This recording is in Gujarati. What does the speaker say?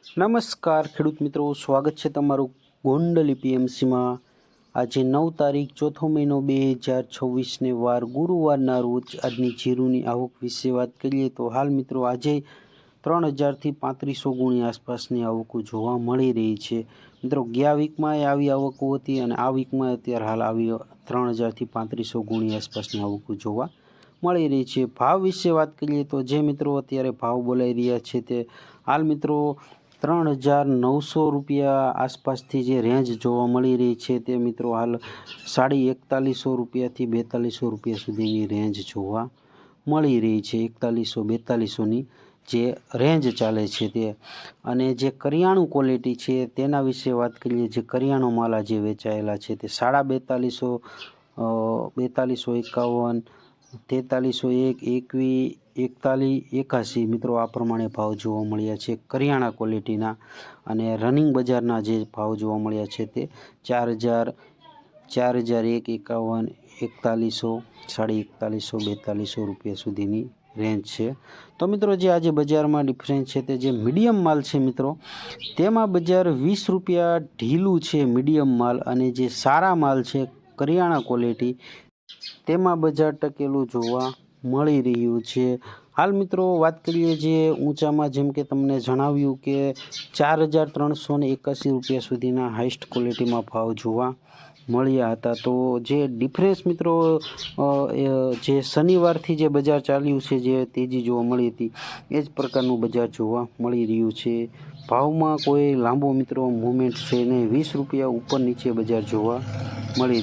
નમસ્કાર ખેડૂત મિત્રો, સ્વાગત છે તમારું ગોંડલ પીએમસીમાં। આજે 9 તારીખ ચોથો મહિનો 2026ને વાર ગુરુવારના રોજ આજની જીરુની આવક વિશે વાત કરીએ તો હાલ મિત્રો આજે 3000થી 3500 ગુણી આસપાસની આવકો જોવા મળી રહી છે। મિત્રો ગયા વીકમાં આવી આવકો હતી અને આ વીકમાં અત્યારે હાલ આવી 3000થી 3500 ગુણી આસપાસની આવકો જોવા મળી રહી છે। ભાવ વિશે વાત કરીએ તો જે મિત્રો અત્યારે ભાવ બોલાઈ રહ્યા છે તે હાલ મિત્રો 3900 રૂપિયા આસપાસથી જે રેન્જ જોવા મળી રહી છે તે મિત્રો હાલ 4150 રૂપિયાથી 4200 રૂપિયા સુધીની રેન્જ જોવા મળી રહી છે। 4100-4200ની જે રેન્જ ચાલે છે તે। અને જે કરિયાણું ક્વોલિટી છે તેના વિશે વાત કરીએ, જે કરિયાણો માલ આજે વેચાયેલા છે તે 4250, 4251, 4301, 4181 મિત્રો આ પ્રમાણે ભાવ જોવા મળ્યા છે કરિયાણા ક્વોલિટીના। અને રનિંગ બજારના જે ભાવ જોવા મળ્યા છે તે 4000, 4001, 51, 4100, 4150, 4200 રૂપિયા સુધીની રેન્જ છે। તો મિત્રો જે આજે બજારમાં ડિફરન્સ છે તે જે મીડિયમ માલ છે મિત્રો તેમાં બજાર 20 રૂપિયા ઢીલું છે મીડિયમ માલ, અને જે સારા માલ છે કરિયાણા ક્વોલિટી તેમાં બજાર ટકેલું જોવા મળી રહ્યું છે। હાલ મિત્રો વાત કરીએ જે ઊંચામાં, જેમ કે તમને જણાવ્યું કે 4381 રૂપિયા સુધીના હાઈસ્ટ ક્વોલિટીમાં ભાવ જોવા મળ્યા હતા। તો જે ડિફરન્સ મિત્રો જે શનિવારથી જે બજાર ચાલ્યું છે, જે તેજી જોવા મળી હતી એ જ પ્રકારનું બજાર જોવા મળી રહ્યું છે। ભાવમાં કોઈ લાંબો મિત્રો મુવમેન્ટ છે નહીં, 20 રૂપિયા ઉપર નીચે બજાર જોવા મળી